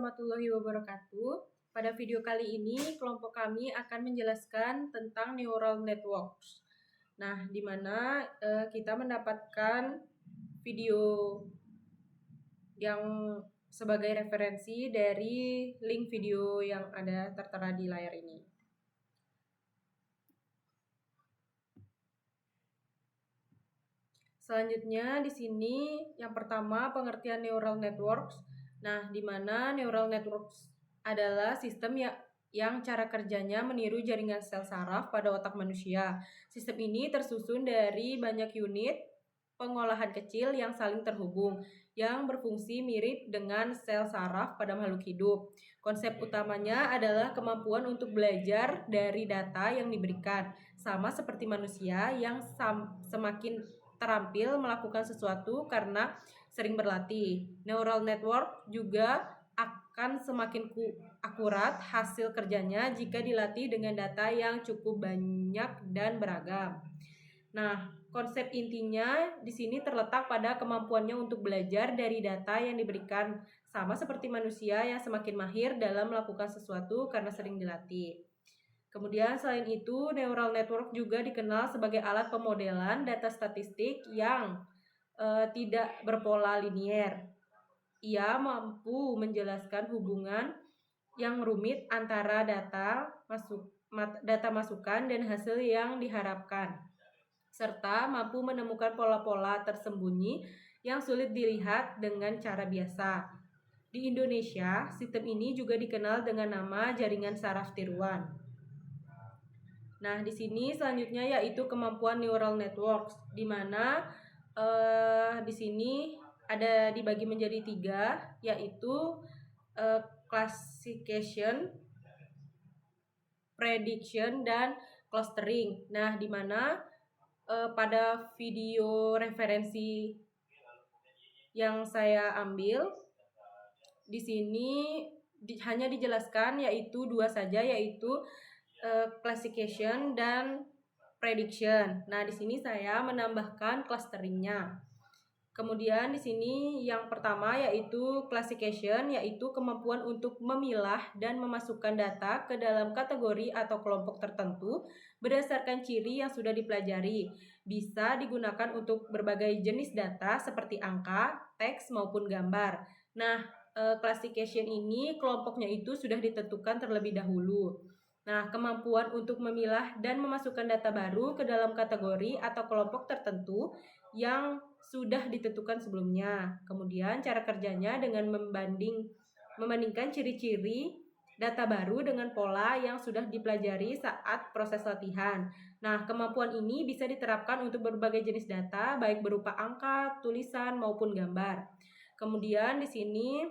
warahmatullahi wabarakatuh. Pada video kali ini, kelompok kami akan menjelaskan tentang neural networks. Nah, di mana kita mendapatkan video yang sebagai referensi dari link video yang ada tertera di layar ini. Selanjutnya di sini yang pertama pengertian neural networks. Nah, di mana neural networks adalah sistem yang cara kerjanya meniru jaringan sel saraf pada otak manusia. Sistem ini tersusun dari banyak unit pengolahan kecil yang saling terhubung, yang berfungsi mirip dengan sel saraf pada makhluk hidup. Konsep utamanya adalah kemampuan untuk belajar dari data yang diberikan, sama seperti manusia yang semakin terampil melakukan sesuatu karena sering berlatih. Neural network juga akan semakin akurat hasil kerjanya jika dilatih dengan data yang cukup banyak dan beragam. Nah, konsep intinya di sini terletak pada kemampuannya untuk belajar dari data yang diberikan, sama seperti manusia yang semakin mahir dalam melakukan sesuatu karena sering dilatih. Kemudian selain itu, neural network juga dikenal sebagai alat pemodelan data statistik yang tidak berpola linier. Ia mampu menjelaskan hubungan yang rumit antara data masukan dan hasil yang diharapkan, serta mampu menemukan pola-pola tersembunyi yang sulit dilihat dengan cara biasa. Di Indonesia, sistem ini juga dikenal dengan nama jaringan saraf tiruan. Nah, di sini selanjutnya yaitu kemampuan neural networks, di mana di sini ada dibagi menjadi 3, yaitu classification, prediction, dan clustering. Nah, di mana pada video referensi yang saya ambil di sini hanya dijelaskan yaitu 2 saja, yaitu classification dan prediction. Nah, di sini saya menambahkan clusteringnya. Kemudian di sini yang pertama yaitu classification, yaitu kemampuan untuk memilah dan memasukkan data ke dalam kategori atau kelompok tertentu berdasarkan ciri yang sudah dipelajari. Bisa digunakan untuk berbagai jenis data seperti angka, teks maupun gambar. Nah, classification ini kelompoknya itu sudah ditentukan terlebih dahulu. Nah, kemampuan untuk memilah dan memasukkan data baru ke dalam kategori atau kelompok tertentu yang sudah ditentukan sebelumnya. Kemudian cara kerjanya dengan membandingkan ciri-ciri data baru dengan pola yang sudah dipelajari saat proses latihan. Nah, kemampuan ini bisa diterapkan untuk berbagai jenis data, baik berupa angka, tulisan, maupun gambar. Kemudian di sini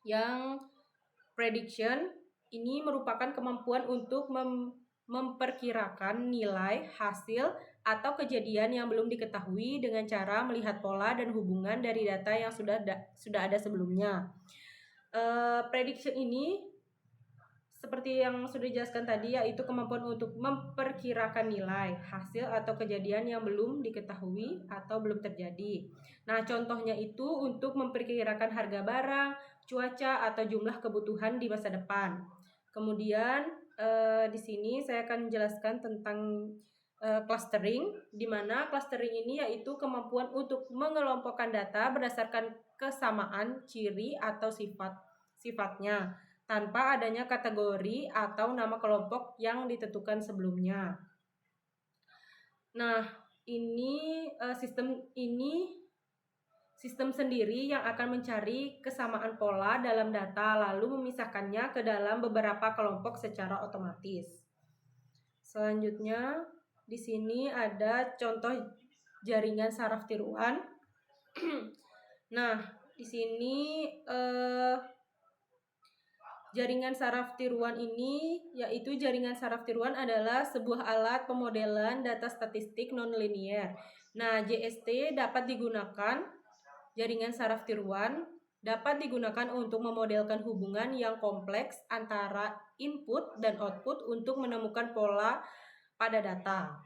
yang prediction ini merupakan kemampuan untuk memperkirakan nilai, hasil, atau kejadian yang belum diketahui dengan cara melihat pola dan hubungan dari data yang sudah ada sebelumnya. Prediction ini seperti yang sudah dijelaskan tadi, yaitu kemampuan untuk memperkirakan nilai, hasil, atau kejadian yang belum diketahui atau belum terjadi. Nah, contohnya itu untuk memperkirakan harga barang, cuaca, atau jumlah kebutuhan di masa depan. Kemudian di sini saya akan menjelaskan tentang clustering, di mana clustering ini yaitu kemampuan untuk mengelompokkan data berdasarkan kesamaan ciri atau sifatnya tanpa adanya kategori atau nama kelompok yang ditentukan sebelumnya. Nah, ini sistem sendiri yang akan mencari kesamaan pola dalam data lalu memisahkannya ke dalam beberapa kelompok secara otomatis. Selanjutnya di sini ada contoh jaringan saraf tiruan. Nah, di sini jaringan saraf tiruan ini yaitu jaringan saraf tiruan adalah sebuah alat pemodelan data statistik nonlinear. Nah, JST dapat digunakan jaringan saraf tiruan dapat digunakan untuk memodelkan hubungan yang kompleks antara input dan output untuk menemukan pola pada data.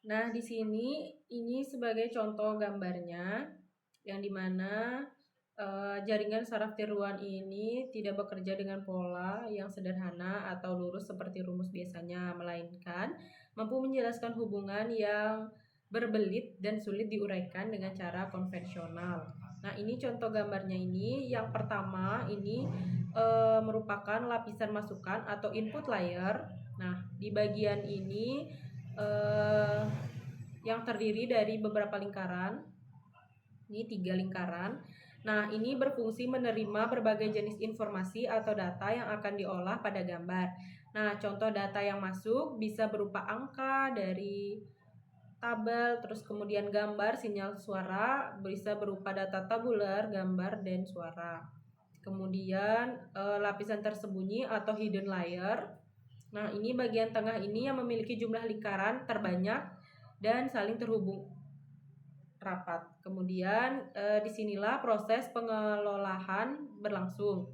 Nah, di sini ini sebagai contoh gambarnya yang dimana Jaringan saraf tiruan ini tidak bekerja dengan pola yang sederhana atau lurus seperti rumus biasanya, melainkan mampu menjelaskan hubungan yang berbelit dan sulit diuraikan dengan cara konvensional. Nah, ini contoh gambarnya ini. Yang pertama ini merupakan lapisan masukan atau input layer. Nah, di bagian ini yang terdiri dari beberapa lingkaran. Ini 3 lingkaran. Nah, ini berfungsi menerima berbagai jenis informasi atau data yang akan diolah pada gambar. Nah, contoh data yang masuk bisa berupa angka dari tabel, terus kemudian gambar, sinyal suara, bisa berupa data tabular, gambar, dan suara. Kemudian lapisan tersembunyi atau hidden layer. Nah, ini bagian tengah ini yang memiliki jumlah lingkaran terbanyak dan saling terhubung rapat. Kemudian disinilah proses pengelolaan berlangsung.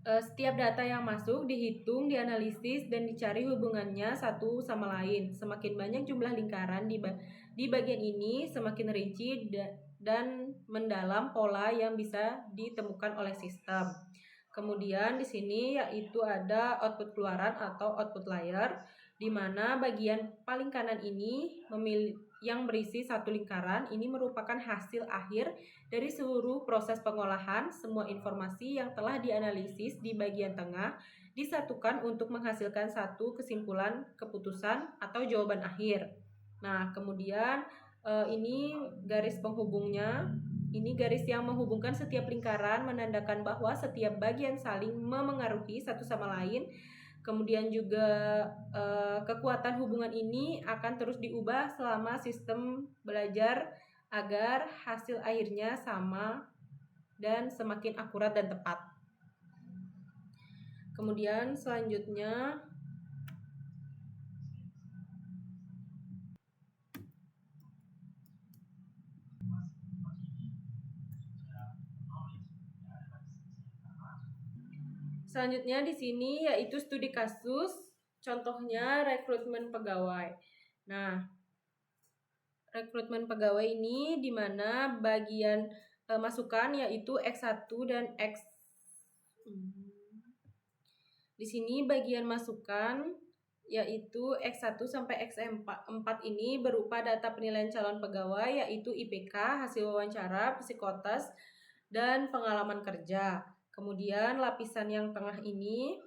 Setiap data yang masuk dihitung, dianalisis, dan dicari hubungannya satu sama lain. Semakin banyak jumlah lingkaran di bagian ini, semakin rinci dan mendalam pola yang bisa ditemukan oleh sistem. Kemudian di sini yaitu ada output keluaran atau output layer, di mana bagian paling kanan ini yang berisi satu lingkaran ini merupakan hasil akhir dari seluruh proses pengolahan. Semua informasi yang telah dianalisis di bagian tengah disatukan untuk menghasilkan satu kesimpulan, keputusan, atau jawaban akhir. Nah, kemudian ini garis penghubungnya. Ini garis yang menghubungkan setiap lingkaran, menandakan bahwa setiap bagian saling memengaruhi satu sama lain. Kemudian juga kekuatan hubungan ini akan terus diubah selama sistem belajar agar hasil akhirnya sama dan semakin akurat dan tepat. Kemudian selanjutnya di sini yaitu studi kasus, contohnya rekrutmen pegawai. Nah, rekrutmen pegawai ini di mana bagian masukan yaitu X1 dan X. Di sini bagian masukan yaitu X1 sampai X4 ini berupa data penilaian calon pegawai yaitu IPK, hasil wawancara, psikotes, dan pengalaman kerja. Kemudian lapisan yang tengah ini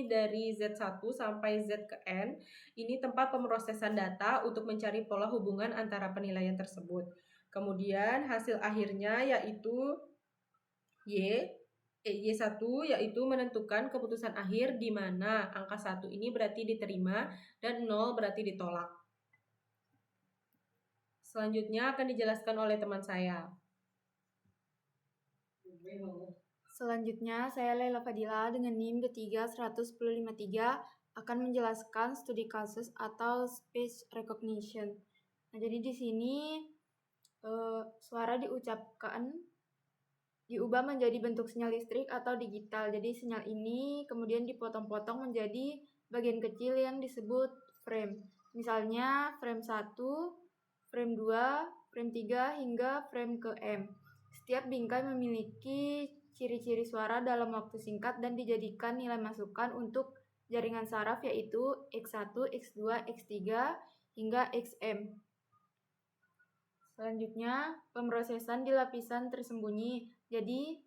dari Z1 sampai Z ke N, ini tempat pemrosesan data untuk mencari pola hubungan antara penilaian tersebut. Kemudian hasil akhirnya yaitu Y1 yaitu menentukan keputusan akhir di mana angka 1 ini berarti diterima dan 0 berarti ditolak. Selanjutnya akan dijelaskan oleh teman saya. Selanjutnya, saya Laila Fadila dengan NIM D3 10153 akan menjelaskan studi kasus atau speech recognition. Nah, jadi di sini suara diubah menjadi bentuk sinyal listrik atau digital. Jadi sinyal ini kemudian dipotong-potong menjadi bagian kecil yang disebut frame. Misalnya frame 1, frame 2, frame 3 hingga frame ke M. Setiap bingkai memiliki ciri-ciri suara dalam waktu singkat dan dijadikan nilai masukan untuk jaringan saraf yaitu X1, X2, X3 hingga XM. Selanjutnya, pemrosesan di lapisan tersembunyi. Jadi,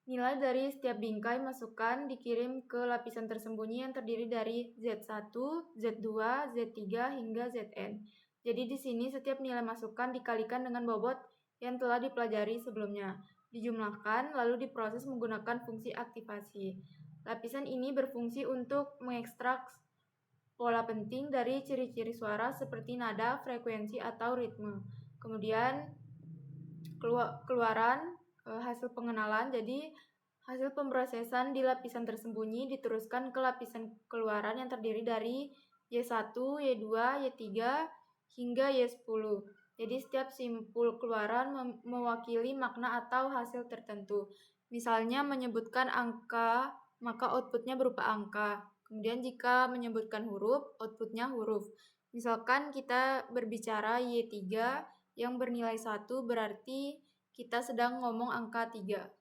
nilai dari setiap bingkai masukan dikirim ke lapisan tersembunyi yang terdiri dari Z1, Z2, Z3 hingga Zn. Jadi di sini setiap nilai masukan dikalikan dengan bobot yang telah dipelajari sebelumnya, dijumlahkan lalu diproses menggunakan fungsi aktivasi. Lapisan ini berfungsi untuk mengekstrak pola penting dari ciri-ciri suara seperti nada, frekuensi, atau ritme. Kemudian keluaran hasil pengenalan, jadi hasil pemrosesan di lapisan tersembunyi diteruskan ke lapisan keluaran yang terdiri dari Y1, Y2, Y3, hingga Y10. Jadi setiap simpul keluaran mewakili makna atau hasil tertentu. Misalnya menyebutkan angka, maka outputnya berupa angka. Kemudian jika menyebutkan huruf, outputnya huruf. Misalkan kita berbicara Y3 yang bernilai 1 berarti kita sedang ngomong angka 3.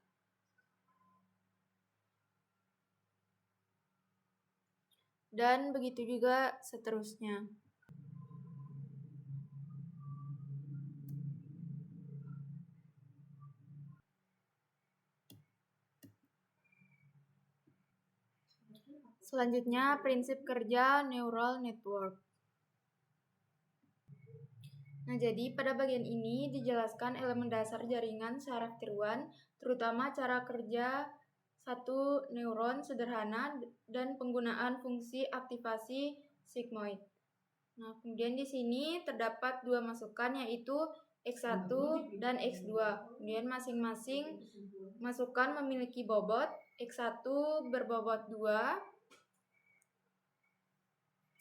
Dan begitu juga seterusnya. Selanjutnya, prinsip kerja neural network. Nah, jadi pada bagian ini dijelaskan elemen dasar jaringan saraf tiruan, terutama cara kerja satu neuron sederhana dan penggunaan fungsi aktivasi sigmoid. Nah, kemudian di sini terdapat dua masukan, yaitu X1 dan X2. Kemudian masing-masing masukan memiliki bobot. X1 berbobot 2,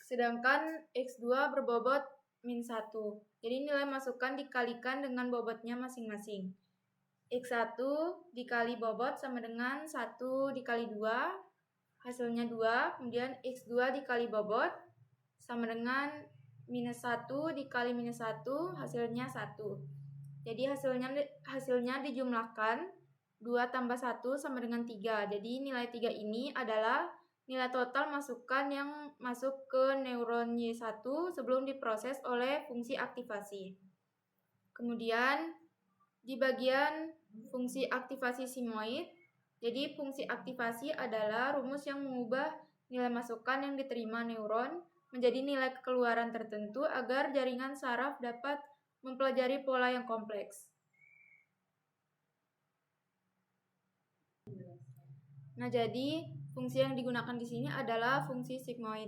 sedangkan X2 berbobot -1. Jadi nilai masukan dikalikan dengan bobotnya masing-masing. X1 dikali bobot sama dengan 1 dikali 2, hasilnya 2. Kemudian X2 dikali bobot sama dengan -1 dikali -1, hasilnya 1. Jadi hasilnya dijumlahkan, 2 tambah 1 sama dengan 3. Jadi nilai 3 ini adalah nilai total masukan yang masuk ke neuron Y1 sebelum diproses oleh fungsi aktivasi. Kemudian di bagian fungsi aktivasi sigmoid, jadi fungsi aktivasi adalah rumus yang mengubah nilai masukan yang diterima neuron menjadi nilai keluaran tertentu agar jaringan saraf dapat mempelajari pola yang kompleks. Nah, jadi fungsi yang digunakan di sini adalah fungsi sigmoid.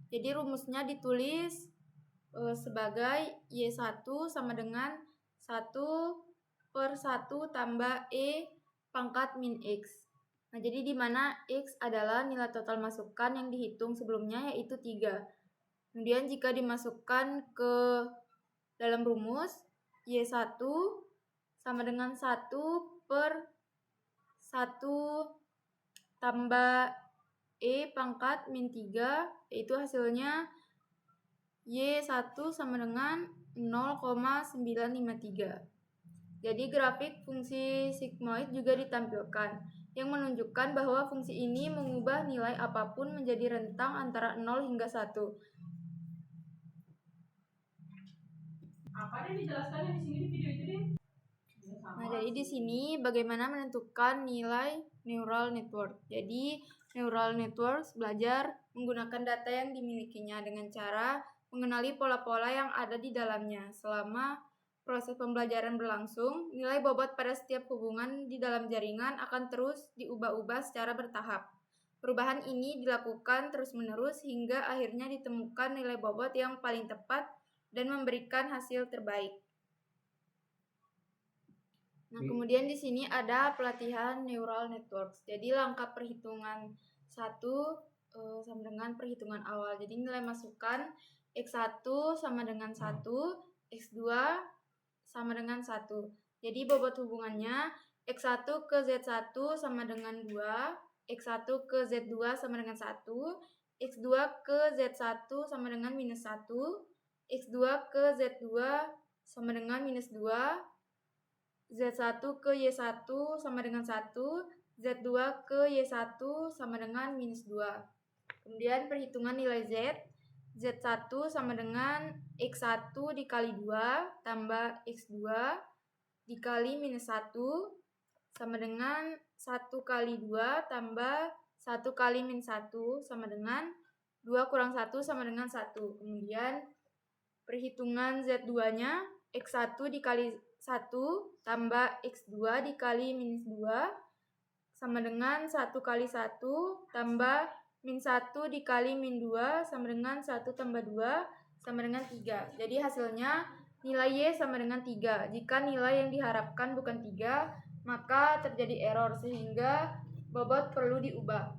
Jadi rumusnya ditulis sebagai Y1 sama dengan 1/1 tambah E pangkat min X. Nah, jadi di mana X adalah nilai total masukan yang dihitung sebelumnya, yaitu 3. Kemudian jika dimasukkan ke dalam rumus, Y1 sama dengan 1/1 tambah E pangkat min 3, yaitu hasilnya Y1 sama dengan 0,953. Jadi grafik fungsi sigmoid juga ditampilkan, yang menunjukkan bahwa fungsi ini mengubah nilai apapun menjadi rentang antara 0 hingga 1. Apa yang dijelaskannya di sini di video itu, Din? Nah, jadi di sini bagaimana menentukan nilai neural network. Jadi neural networks belajar menggunakan data yang dimilikinya dengan cara mengenali pola-pola yang ada di dalamnya. Selama proses pembelajaran berlangsung, nilai bobot pada setiap hubungan di dalam jaringan akan terus diubah-ubah secara bertahap. Perubahan ini dilakukan terus-menerus hingga akhirnya ditemukan nilai bobot yang paling tepat dan memberikan hasil terbaik. Nah, kemudian di sini ada pelatihan neural networks. Jadi langkah perhitungan 1 sama dengan perhitungan awal. Jadi nilai masukan X1 sama dengan 1, X2 sama dengan 1. Jadi bobot hubungannya X1 ke Z1 sama dengan 2, X1 ke Z2 sama dengan 1, X2 ke Z1 sama dengan -1, X2 ke Z2 sama dengan -2, Z1 ke Y1 sama dengan 1, Z2 ke Y1 sama dengan -2. Kemudian perhitungan nilai Z, Z1 sama dengan X1 dikali 2 tambah X2 dikali -1 sama dengan 1 kali 2 tambah 1 kali -1 sama dengan 2 kurang 1 sama dengan 1. Kemudian perhitungan Z2-nya X1 dikali 1 tambah X2 dikali -2 sama dengan 1 kali 1 tambah -1 dikali -2 sama dengan 1 tambah 2 sama dengan 3. Jadi hasilnya nilai Y sama dengan 3. Jika nilai yang diharapkan bukan 3, maka terjadi error sehingga bobot perlu diubah.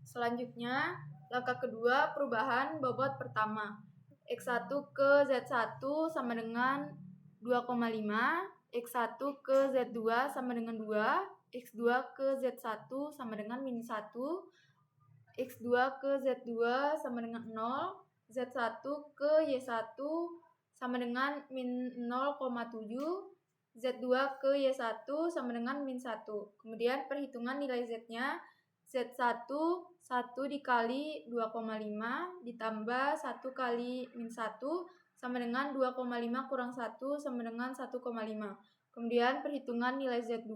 Selanjutnya, langkah kedua, perubahan bobot pertama. X1 ke Z1 sama dengan 2,5, X1 ke Z2 sama dengan 2, X2 ke Z1 sama dengan -1, X2 ke Z2 sama dengan 0, Z1 ke Y1 sama dengan -0,7, Z2 ke Y1 sama dengan min 1. Kemudian perhitungan nilai Z-nya, Z1 1 dikali 2,5 ditambah 1 kali min 1 sama dengan 2,5 kurang 1 sama dengan 1,5. Kemudian perhitungan nilai Z2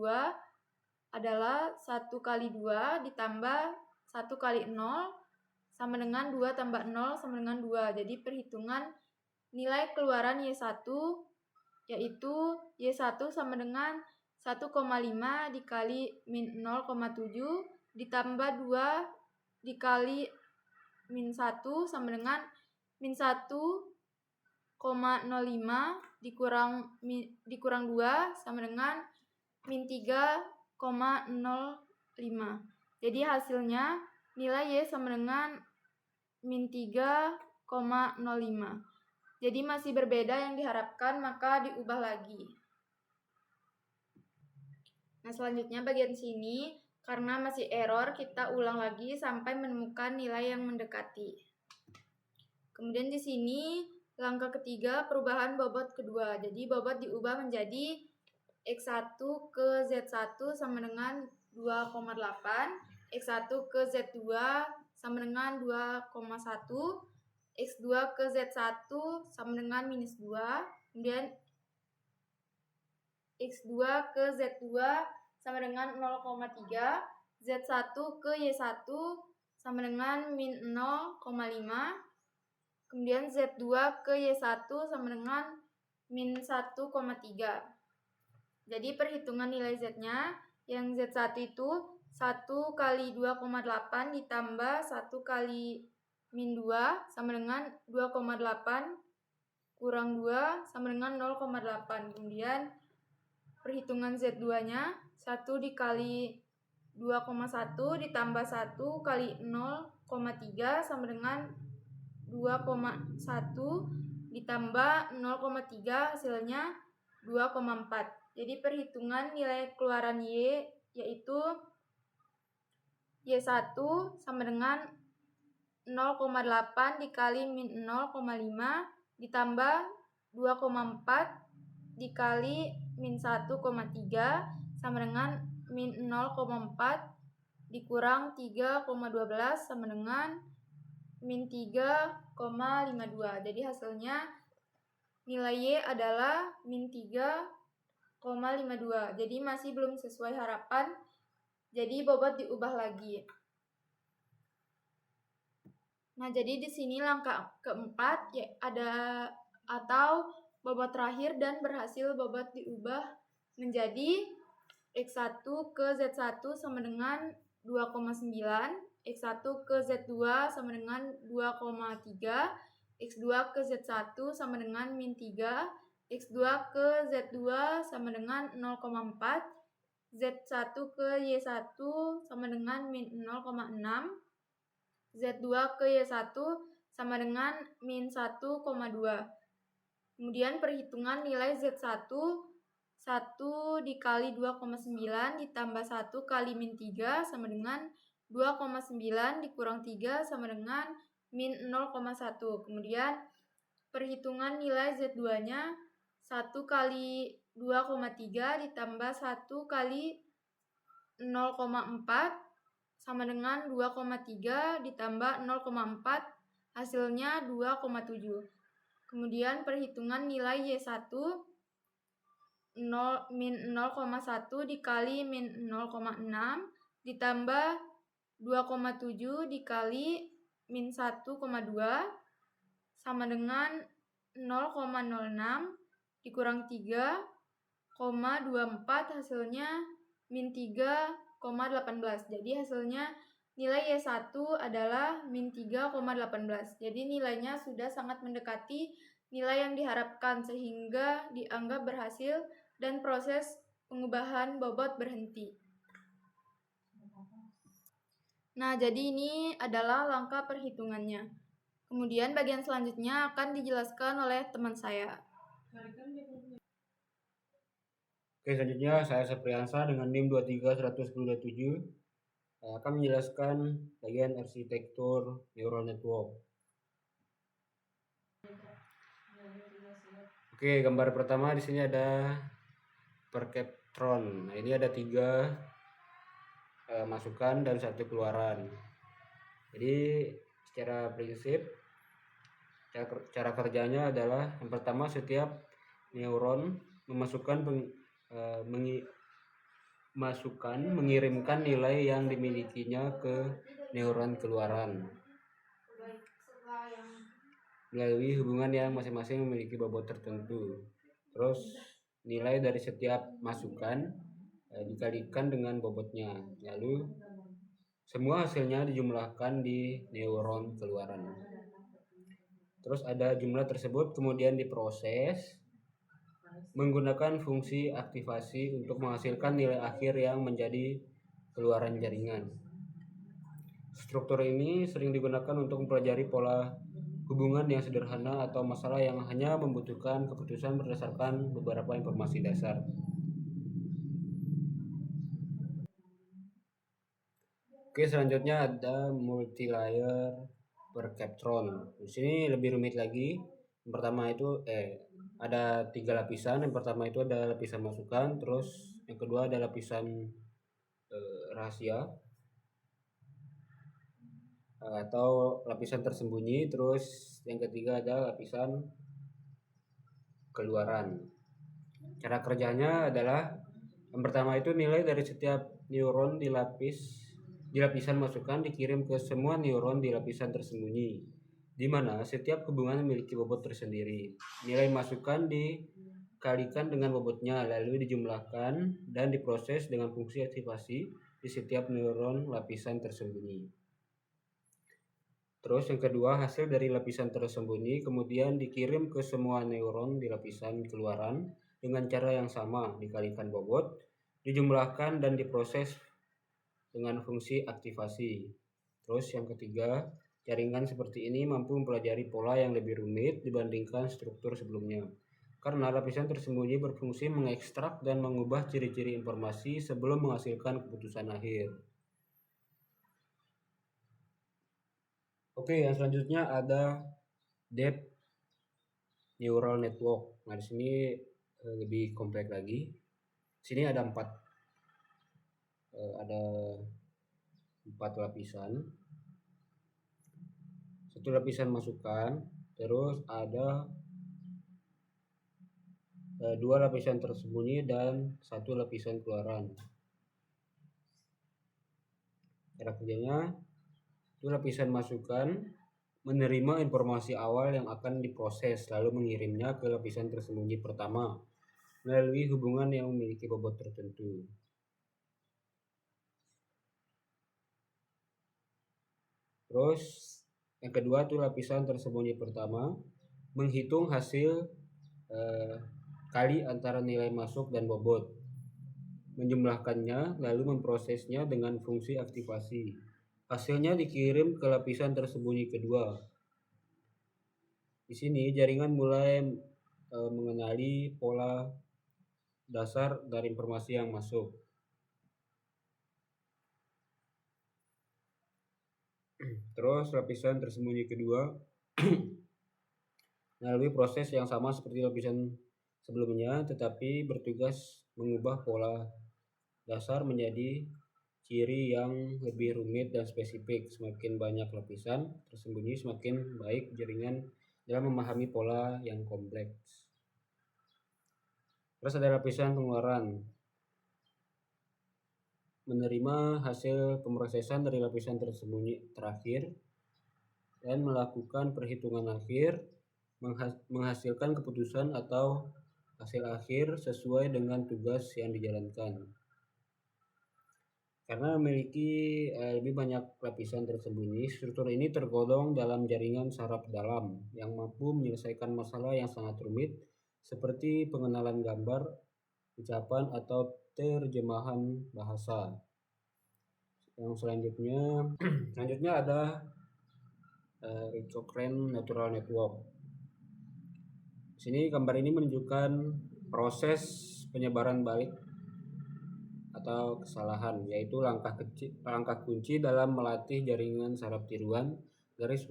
adalah 1 kali 2 ditambah 1 kali 0 sama dengan 2 tambah 0 sama dengan 2. Jadi perhitungan nilai keluaran Y1 yaitu Y1 sama dengan 1,5 dikali min 0,7 ditambah 2 dikali min 1 sama dengan min 1,05 dikurang 2 sama dengan min 3,05. Jadi hasilnya nilai Y sama dengan min 3,05. Jadi masih berbeda yang diharapkan, maka diubah lagi. Nah, selanjutnya bagian sini, karena masih error, kita ulang lagi sampai menemukan nilai yang mendekati. Kemudian di sini, langkah ketiga, perubahan bobot kedua. Jadi bobot diubah menjadi X1 ke Z1 sama dengan 2,8, X1 ke Z2 sama dengan 2,1, X2 ke Z1 sama dengan minus 2, kemudian X2 ke Z2 sama dengan 0,3, Z1 ke Y1 sama dengan min 0,5, kemudian Z2 ke Y1 sama dengan min 1,3. Jadi perhitungan nilai Z-nya, yang Z1 itu 1 kali 2,8 ditambah 1 kali min 2 sama dengan 2,8 kurang 2 sama dengan 0,8. Kemudian perhitungan Z2-nya 1 dikali 2,1 ditambah 1 kali 0,3 sama dengan 2,1 ditambah 0,3 hasilnya 2,4. Jadi perhitungan nilai keluaran Y yaitu Y1 sama dengan 0,8 dikali min 0,5 ditambah 2,4 dikali min 1,3 sama dengan min 0,4 dikurang 3,12 sama dengan min 3,52. Jadi hasilnya nilai Y adalah min 3,52. Jadi masih belum sesuai harapan. Jadi bobot diubah lagi. Nah, jadi di sini langkah keempat ya ada atau bobot terakhir dan berhasil bobot diubah menjadi X1 ke Z1 sama dengan 2,9, X1 ke Z2 sama dengan 2,3, X2 ke Z1 sama dengan min 3, X2 ke Z2 sama dengan 0,4, Z1 ke Y1 sama dengan min 0,6, Z2 ke Y1 sama dengan min 1,2. Kemudian perhitungan nilai Z1 1 dikali 2,9 ditambah 1 kali min 3 sama dengan 2,9 dikurang 3 sama dengan min 0,1. Kemudian perhitungan nilai Z2-nya 1 kali 2,3 ditambah 1 kali 0,4 sama dengan 2,3 ditambah 0,4 hasilnya 2,7. Kemudian perhitungan nilai Y1 min 0,1 dikali min 0,6 ditambah 2,7 dikali min 1,2 sama dengan 0,06 dikurang 3,24 hasilnya min 3,18. Jadi hasilnya nilai Y1 adalah min 3,18. Jadi nilainya sudah sangat mendekati nilai yang diharapkan sehingga dianggap berhasil dan proses pengubahan bobot berhenti. Nah, jadi ini adalah langkah perhitungannya. Kemudian bagian selanjutnya akan dijelaskan oleh teman saya. Oke, selanjutnya saya Sepriansa dengan NIM 231027. Saya akan menjelaskan bagian arsitektur neural network. Oke, gambar pertama di sini ada perceptron. Nah, ini ada 3 masukan dan 1 keluaran. Jadi secara prinsip cara kerjanya adalah yang pertama, setiap neuron mengirimkan nilai yang dimilikinya ke neuron keluaran melalui hubungan yang masing-masing memiliki bobot tertentu. Terus nilai dari setiap masukan dikalikan dengan bobotnya, lalu semua hasilnya dijumlahkan di neuron keluaran. Terus ada jumlah tersebut kemudian diproses menggunakan fungsi aktivasi untuk menghasilkan nilai akhir yang menjadi keluaran jaringan. Struktur ini sering digunakan untuk mempelajari pola hubungan yang sederhana atau masalah yang hanya membutuhkan keputusan berdasarkan beberapa informasi dasar. Oke, selanjutnya ada multilayer perceptron. Di sini lebih rumit lagi. Yang pertama itu ada 3 lapisan. Yang pertama itu ada lapisan masukan, terus yang kedua ada lapisan rahasia atau lapisan tersembunyi, terus yang ketiga ada lapisan keluaran. Cara kerjanya adalah yang pertama itu nilai dari setiap neuron di lapisan masukan dikirim ke semua neuron di lapisan tersembunyi, di mana setiap hubungan memiliki bobot tersendiri. Nilai masukan dikalikan dengan bobotnya, lalu dijumlahkan dan diproses dengan fungsi aktivasi di setiap neuron lapisan tersembunyi. Terus yang kedua, hasil dari lapisan tersembunyi kemudian dikirim ke semua neuron di lapisan keluaran dengan cara yang sama, dikalikan bobot, dijumlahkan dan diproses dengan fungsi aktivasi. Terus yang ketiga, jaringan seperti ini mampu mempelajari pola yang lebih rumit dibandingkan struktur sebelumnya, karena lapisan tersembunyi berfungsi mengekstrak dan mengubah ciri-ciri informasi sebelum menghasilkan keputusan akhir. Oke, yang selanjutnya ada deep neural network. Nah, di sini lebih kompleks lagi. Di sini ada 4 lapisan. 1 lapisan masukan, terus ada 2 lapisan tersembunyi dan 1 lapisan keluaran. Cara kerjanya itu lapisan masukan menerima informasi awal yang akan diproses lalu mengirimnya ke lapisan tersembunyi pertama melalui hubungan yang memiliki bobot tertentu. Terus yang kedua itu lapisan tersembunyi pertama menghitung hasil kali antara nilai masuk dan bobot, menjumlahkannya lalu memprosesnya dengan fungsi aktivasi. Hasilnya dikirim ke lapisan tersembunyi kedua. Di sini jaringan mulai mengenali pola dasar dari informasi yang masuk. Terus lapisan tersembunyi kedua melalui proses yang sama seperti lapisan sebelumnya, tetapi bertugas mengubah pola dasar menjadi ciri yang lebih rumit dan spesifik. Semakin banyak lapisan tersembunyi, semakin baik jaringan dalam memahami pola yang kompleks. Terus ada lapisan pengeluaran, menerima hasil pemrosesan dari lapisan tersembunyi terakhir dan melakukan perhitungan akhir, menghasilkan keputusan atau hasil akhir sesuai dengan tugas yang dijalankan. Karena memiliki lebih banyak lapisan tersembunyi, struktur ini tergolong dalam jaringan saraf dalam yang mampu menyelesaikan masalah yang sangat rumit seperti pengenalan gambar, ucapan, atau terjemahan bahasa. Yang selanjutnya ada Recurrent Neural Network. Di sini gambar ini menunjukkan proses penyebaran balik atau kesalahan, yaitu langkah kunci dalam melatih jaringan saraf tiruan. Garis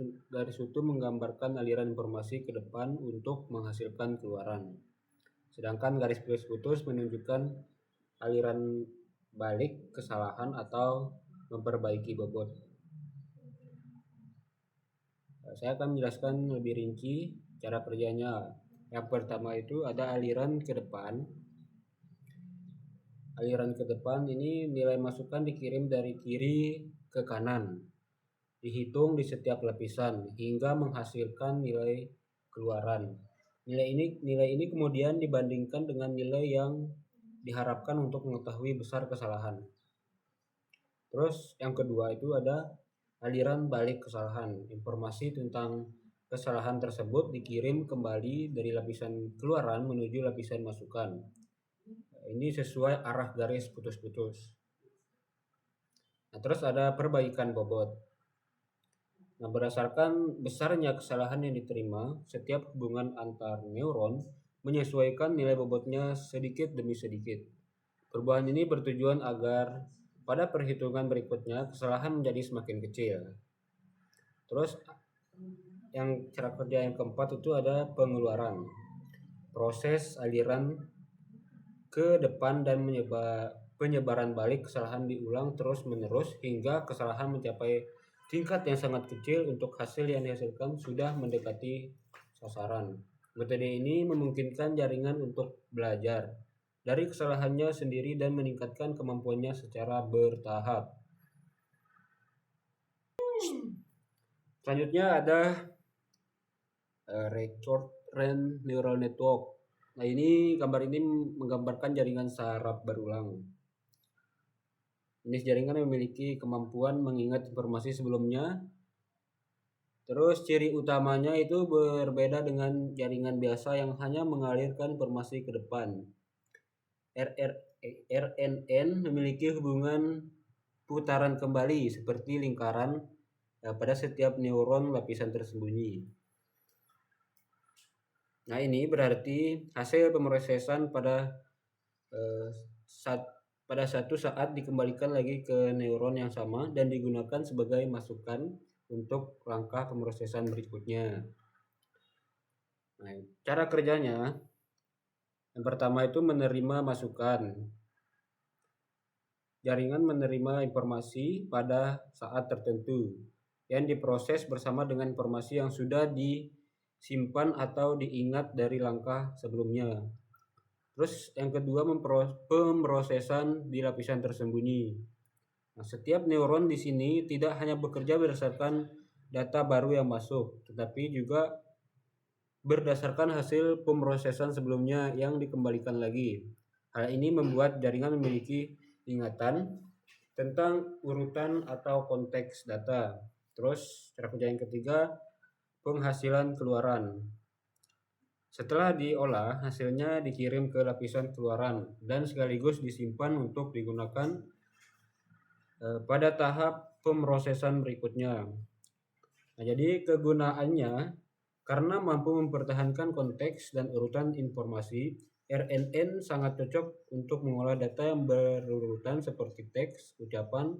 utuh menggambarkan aliran informasi ke depan untuk menghasilkan keluaran. sedangkan garis putus menunjukkan aliran balik kesalahan atau memperbaiki bobot. Saya akan menjelaskan lebih rinci cara kerjanya. Yang pertama itu ada aliran ke depan. Aliran ke depan ini nilai masukan dikirim dari kiri ke kanan, dihitung di setiap lapisan hingga menghasilkan nilai keluaran. Nilai ini kemudian dibandingkan dengan nilai yang diharapkan untuk mengetahui besar kesalahan. Terus yang kedua itu ada aliran balik kesalahan. Informasi tentang kesalahan tersebut dikirim kembali dari lapisan keluaran menuju lapisan masukan. Ini sesuai arah garis putus-putus. Nah, terus ada perbaikan bobot. Nah, berdasarkan besarnya kesalahan yang diterima, setiap hubungan antar neuron menyesuaikan nilai bobotnya sedikit demi sedikit. Perubahan ini bertujuan agar pada perhitungan berikutnya kesalahan menjadi semakin kecil. Terus yang cara kerja yang keempat itu ada pengeluaran. Proses aliran ke depan dan penyebaran balik kesalahan diulang terus-menerus hingga kesalahan mencapai tingkat yang sangat kecil untuk hasil yang dihasilkan sudah mendekati sasaran. Metode ini memungkinkan jaringan untuk belajar dari kesalahannya sendiri dan meningkatkan kemampuannya secara bertahap. Selanjutnya ada recurrent neural network. Nah, gambar ini menggambarkan jaringan saraf berulang. Jenis jaringan memiliki kemampuan mengingat informasi sebelumnya. Terus ciri utamanya itu berbeda dengan jaringan biasa yang hanya mengalirkan informasi ke depan. RNN memiliki hubungan putaran kembali seperti lingkaran pada setiap neuron lapisan tersembunyi. Nah, ini berarti hasil pemrosesan pada satu saat dikembalikan lagi ke neuron yang sama dan digunakan sebagai masukan untuk langkah pemrosesan berikutnya. Nah, cara kerjanya yang pertama itu menerima masukan. Jaringan menerima informasi pada saat tertentu yang diproses bersama dengan informasi yang sudah disimpan atau diingat dari langkah sebelumnya. Terus yang kedua pemrosesan di lapisan tersembunyi. Nah, setiap neuron di sini tidak hanya bekerja berdasarkan data baru yang masuk, tetapi juga berdasarkan hasil pemrosesan sebelumnya yang dikembalikan lagi. Hal ini membuat jaringan memiliki ingatan tentang urutan atau konteks data. Terus cara kerja yang ketiga, penghasilan keluaran. Setelah diolah, hasilnya dikirim ke lapisan keluaran dan sekaligus disimpan untuk digunakan pada tahap pemrosesan berikutnya. Nah, jadi kegunaannya karena mampu mempertahankan konteks dan urutan informasi, RNN sangat cocok untuk mengolah data yang berurutan seperti teks, ucapan,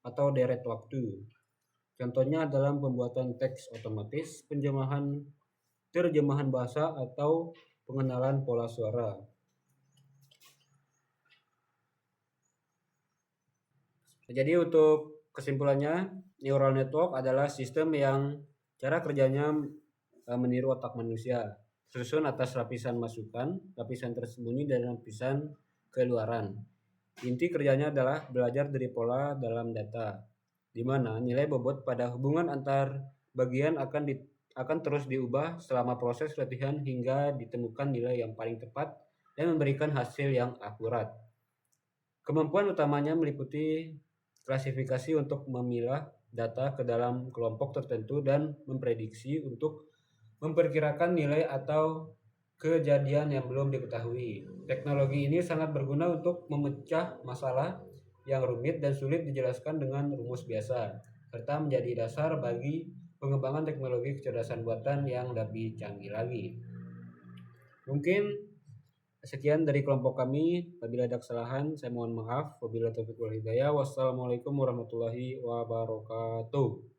atau deret waktu. Contohnya dalam pembuatan teks otomatis, terjemahan bahasa, atau pengenalan pola suara. Jadi untuk kesimpulannya, neural network adalah sistem yang cara kerjanya meniru otak manusia, tersusun atas lapisan masukan, lapisan tersembunyi, dan lapisan keluaran. Inti kerjanya adalah belajar dari pola dalam data, di mana nilai bobot pada hubungan antar bagian akan terus diubah selama proses latihan hingga ditemukan nilai yang paling tepat dan memberikan hasil yang akurat. Kemampuan utamanya meliputi klasifikasi untuk memilah data ke dalam kelompok tertentu dan memprediksi untuk memperkirakan nilai atau kejadian yang belum diketahui. Teknologi ini sangat berguna untuk memecah masalah yang rumit dan sulit dijelaskan dengan rumus biasa, serta menjadi dasar bagi pengembangan teknologi kecerdasan buatan yang lebih canggih lagi. Mungkin sekian dari kelompok kami. Apabila ada kesalahan, saya mohon maaf. Wabillahi taufiq wal hidayah. Wassalamualaikum warahmatullahi wabarakatuh.